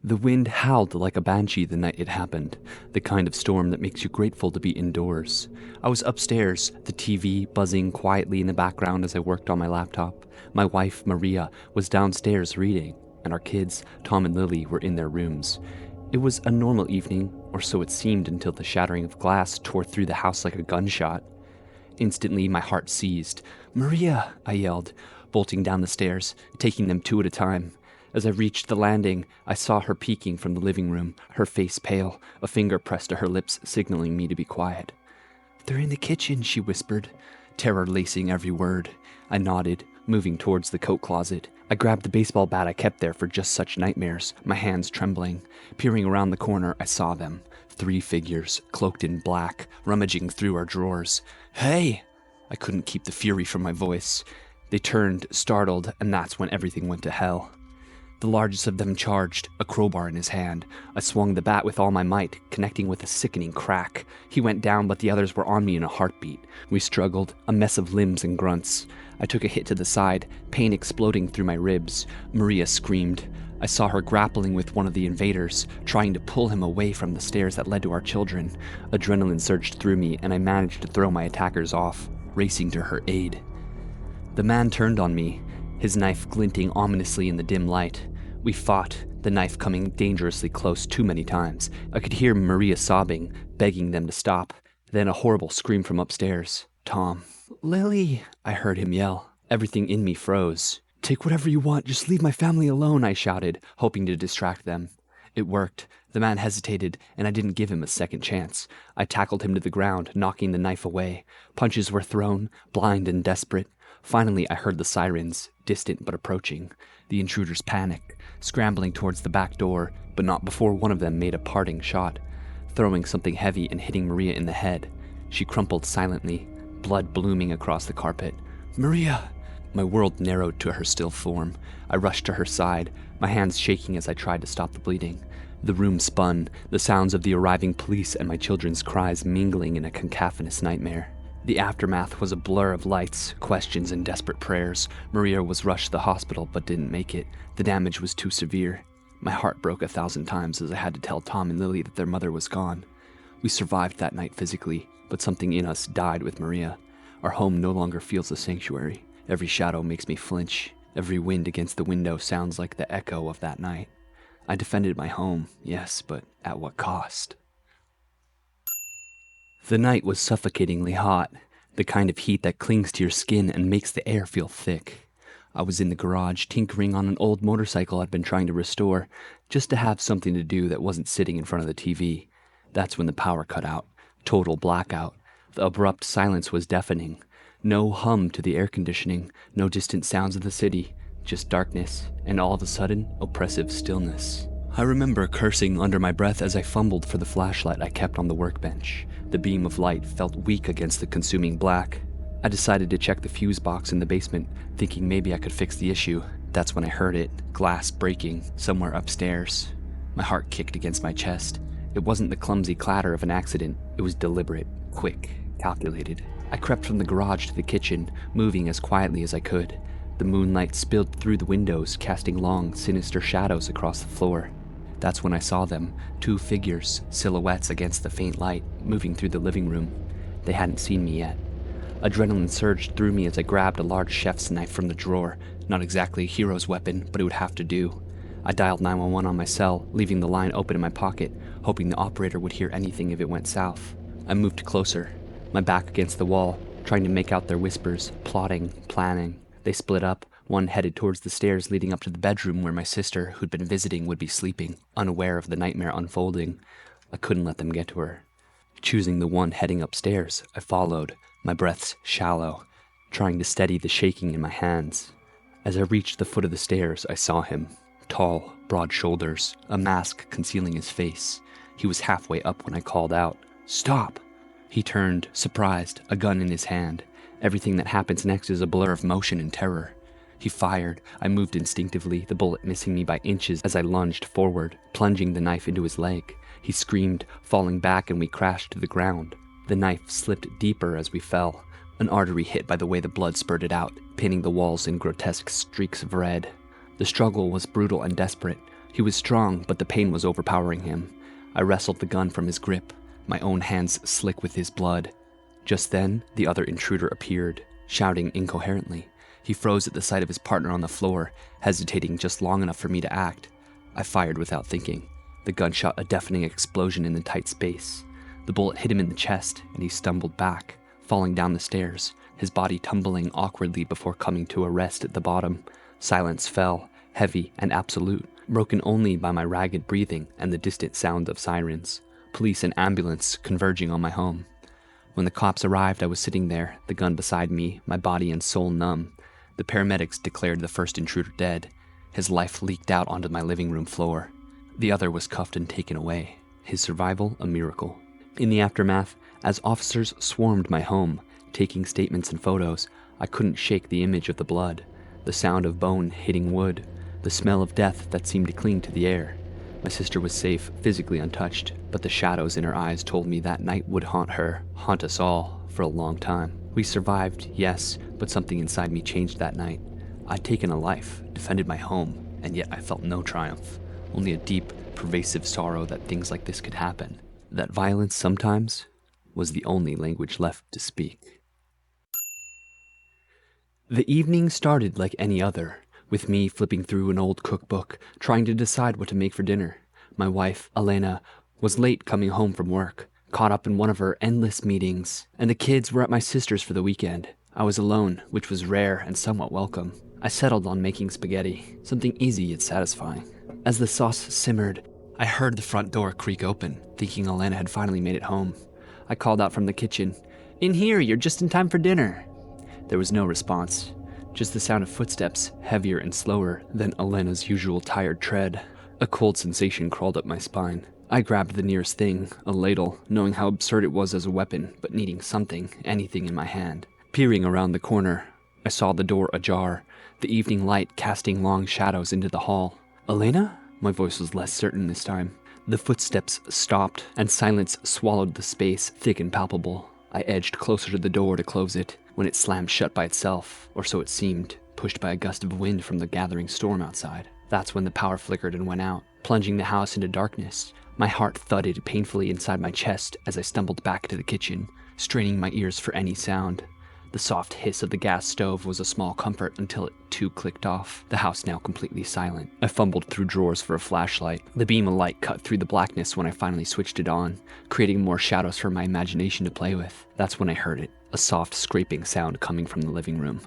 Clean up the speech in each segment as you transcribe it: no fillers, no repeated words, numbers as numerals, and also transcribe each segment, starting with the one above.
The wind howled like a banshee the night it happened, the kind of storm that makes you grateful to be indoors. I was upstairs, the TV buzzing quietly in the background as I worked on my laptop. My wife, Maria, was downstairs reading, and our kids, Tom and Lily, were in their rooms. It was a normal evening, or so it seemed until the shattering of glass tore through the house like a gunshot. Instantly, my heart seized. "Maria!" I yelled, bolting down the stairs, taking them two at a time. As I reached the landing, I saw her peeking from the living room, her face pale, a finger pressed to her lips, signaling me to be quiet. "They're in the kitchen," she whispered, terror lacing every word. I nodded, moving towards the coat closet. I grabbed the baseball bat I kept there for just such nightmares, my hands trembling. Peering around the corner, I saw them. 3 figures, cloaked in black, rummaging through our drawers. "Hey!" I couldn't keep the fury from my voice. They turned, startled, and that's when everything went to hell. The largest of them charged, a crowbar in his hand. I swung the bat with all my might, connecting with a sickening crack. He went down, but the others were on me in a heartbeat. We struggled, a mess of limbs and grunts. I took a hit to the side, pain exploding through my ribs. Maria screamed. I saw her grappling with one of the invaders, trying to pull him away from the stairs that led to our children. Adrenaline surged through me, and I managed to throw my attackers off, racing to her aid. The man turned on me, his knife glinting ominously in the dim light. We fought, the knife coming dangerously close too many times. I could hear Maria sobbing, begging them to stop. Then a horrible scream from upstairs. "Tom." "Lily," I heard him yell. Everything in me froze. "Take whatever you want, just leave my family alone," I shouted, hoping to distract them. It worked. The man hesitated, and I didn't give him a second chance. I tackled him to the ground, knocking the knife away. Punches were thrown, blind and desperate. Finally, I heard the sirens, distant but approaching. The intruders panicked, scrambling towards the back door, but not before one of them made a parting shot, throwing something heavy and hitting Maria in the head. She crumpled silently, blood blooming across the carpet. "Maria!" My world narrowed to her still form. I rushed to her side, my hands shaking as I tried to stop the bleeding. The room spun, the sounds of the arriving police and my children's cries mingling in a cacophonous nightmare. The aftermath was a blur of lights, questions, and desperate prayers. Maria was rushed to the hospital but didn't make it. The damage was too severe. My heart broke 1,000 times as I had to tell Tom and Lily that their mother was gone. We survived that night physically, but something in us died with Maria. Our home no longer feels a sanctuary. Every shadow makes me flinch. Every wind against the window sounds like the echo of that night. I defended my home, yes, but at what cost? The night was suffocatingly hot, the kind of heat that clings to your skin and makes the air feel thick. I was in the garage tinkering on an old motorcycle I'd been trying to restore, just to have something to do that wasn't sitting in front of the TV. That's when the power cut out. Total blackout. The abrupt silence was deafening. No hum to the air conditioning, no distant sounds of the city, just darkness, and all of a sudden, oppressive stillness. I remember cursing under my breath as I fumbled for the flashlight I kept on the workbench. The beam of light felt weak against the consuming black. I decided to check the fuse box in the basement, thinking maybe I could fix the issue. That's when I heard it, glass breaking, somewhere upstairs. My heart kicked against my chest. It wasn't the clumsy clatter of an accident. It was deliberate, quick, calculated. I crept from the garage to the kitchen, moving as quietly as I could. The moonlight spilled through the windows, casting long, sinister shadows across the floor. That's when I saw them, 2 figures, silhouettes against the faint light, moving through the living room. They hadn't seen me yet. Adrenaline surged through me as I grabbed a large chef's knife from the drawer. Not exactly a hero's weapon, but it would have to do. I dialed 911 on my cell, leaving the line open in my pocket, hoping the operator would hear anything if it went south. I moved closer, my back against the wall, trying to make out their whispers, plotting, planning. They split up. One headed towards the stairs leading up to the bedroom where my sister, who'd been visiting, would be sleeping, unaware of the nightmare unfolding. I couldn't let them get to her. Choosing the one heading upstairs, I followed, my breaths shallow, trying to steady the shaking in my hands. As I reached the foot of the stairs, I saw him. Tall, broad shoulders, a mask concealing his face. He was halfway up when I called out, "Stop!" He turned, surprised, a gun in his hand. Everything that happens next is a blur of motion and terror. He fired. I moved instinctively, the bullet missing me by inches as I lunged forward, plunging the knife into his leg. He screamed, falling back, and we crashed to the ground. The knife slipped deeper as we fell, an artery hit by the way the blood spurted out, pinning the walls in grotesque streaks of red. The struggle was brutal and desperate. He was strong, but the pain was overpowering him. I wrestled the gun from his grip, my own hands slick with his blood. Just then, the other intruder appeared, shouting incoherently. He froze at the sight of his partner on the floor, hesitating just long enough for me to act. I fired without thinking. The gun shot a deafening explosion in the tight space. The bullet hit him in the chest, and he stumbled back, falling down the stairs, his body tumbling awkwardly before coming to a rest at the bottom. Silence fell, heavy and absolute, broken only by my ragged breathing and the distant sound of sirens. Police and ambulance converging on my home. When the cops arrived, I was sitting there, the gun beside me, my body and soul numb. The paramedics declared the first intruder dead. His life leaked out onto my living room floor. The other was cuffed and taken away. His survival, a miracle. In the aftermath, as officers swarmed my home, taking statements and photos, I couldn't shake the image of the blood, the sound of bone hitting wood, the smell of death that seemed to cling to the air. My sister was safe, physically untouched, but the shadows in her eyes told me that night would haunt her, haunt us all, for a long time. We survived, yes, but something inside me changed that night. I'd taken a life, defended my home, and yet I felt no triumph. Only a deep, pervasive sorrow that things like this could happen. That violence sometimes was the only language left to speak. The evening started like any other, with me flipping through an old cookbook, trying to decide what to make for dinner. My wife, Elena, was late coming home from work, caught up in one of her endless meetings, and the kids were at my sister's for the weekend. I was alone, which was rare and somewhat welcome. I settled on making spaghetti, something easy yet satisfying. As the sauce simmered, I heard the front door creak open, thinking Elena had finally made it home. I called out from the kitchen, "In here, you're just in time for dinner." There was no response, just the sound of footsteps, heavier and slower than Elena's usual tired tread. A cold sensation crawled up my spine. I grabbed the nearest thing, a ladle, knowing how absurd it was as a weapon, but needing something, anything in my hand. Peering around the corner, I saw the door ajar, the evening light casting long shadows into the hall. "Elena?" My voice was less certain this time. The footsteps stopped, and silence swallowed the space, thick and palpable. I edged closer to the door to close it, when it slammed shut by itself, or so it seemed, pushed by a gust of wind from the gathering storm outside. That's when the power flickered and went out, plunging the house into darkness. My heart thudded painfully inside my chest as I stumbled back to the kitchen, straining my ears for any sound. The soft hiss of the gas stove was a small comfort until it too clicked off, the house now completely silent. I fumbled through drawers for a flashlight. The beam of light cut through the blackness when I finally switched it on, creating more shadows for my imagination to play with. That's when I heard it, a soft scraping sound coming from the living room.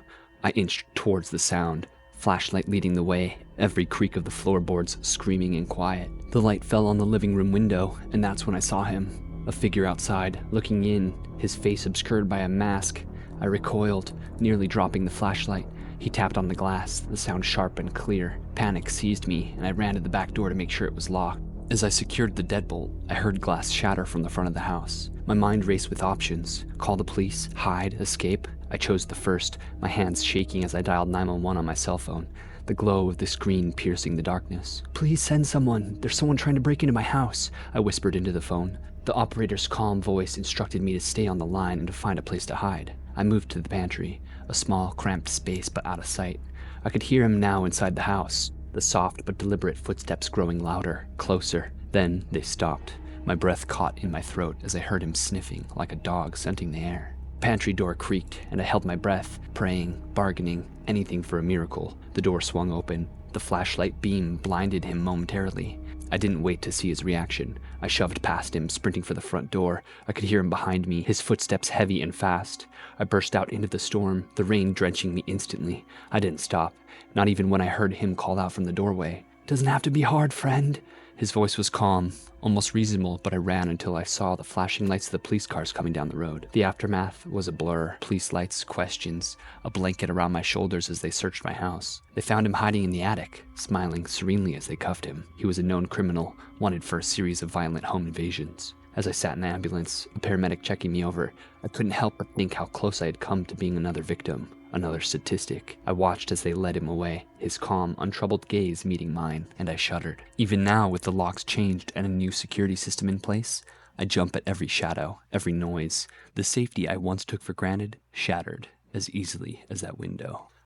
I inched towards the sound, flashlight leading the way, every creak of the floorboards screaming in quiet. The light fell on the living room window, and that's when I saw him. A figure outside, looking in, his face obscured by a mask. I recoiled, nearly dropping the flashlight. He tapped on the glass, the sound sharp and clear. Panic seized me, and I ran to the back door to make sure it was locked. As I secured the deadbolt, I heard glass shatter from the front of the house. My mind raced with options. Call the police, hide, escape. I chose the first, my hands shaking as I dialed 911 on my cell phone, the glow of the screen piercing the darkness. "Please send someone. There's someone trying to break into my house," I whispered into the phone. The operator's calm voice instructed me to stay on the line and to find a place to hide. I moved to the pantry, a small, cramped space but out of sight. I could hear him now inside the house, the soft but deliberate footsteps growing louder, closer. Then they stopped. My breath caught in my throat as I heard him sniffing like a dog scenting the air. Pantry door creaked, and I held my breath, praying, bargaining, anything for a miracle. The door swung open. The flashlight beam blinded him momentarily. I didn't wait to see his reaction. I shoved past him, sprinting for the front door. I could hear him behind me, his footsteps heavy and fast. I burst out into the storm, the rain drenching me instantly. I didn't stop, not even when I heard him call out from the doorway. "Doesn't have to be hard, friend." His voice was calm, almost reasonable, but I ran until I saw the flashing lights of the police cars coming down the road. The aftermath was a blur. Police lights, questions, a blanket around my shoulders as they searched my house. They found him hiding in the attic, smiling serenely as they cuffed him. He was a known criminal, wanted for a series of violent home invasions. As I sat in the ambulance, a paramedic checking me over, I couldn't help but think how close I had come to being another victim. Another statistic. I watched as they led him away, his calm, untroubled gaze meeting mine, and I shuddered. Even now, with the locks changed and a new security system in place, I jump at every shadow, every noise. The safety I once took for granted shattered as easily as that window.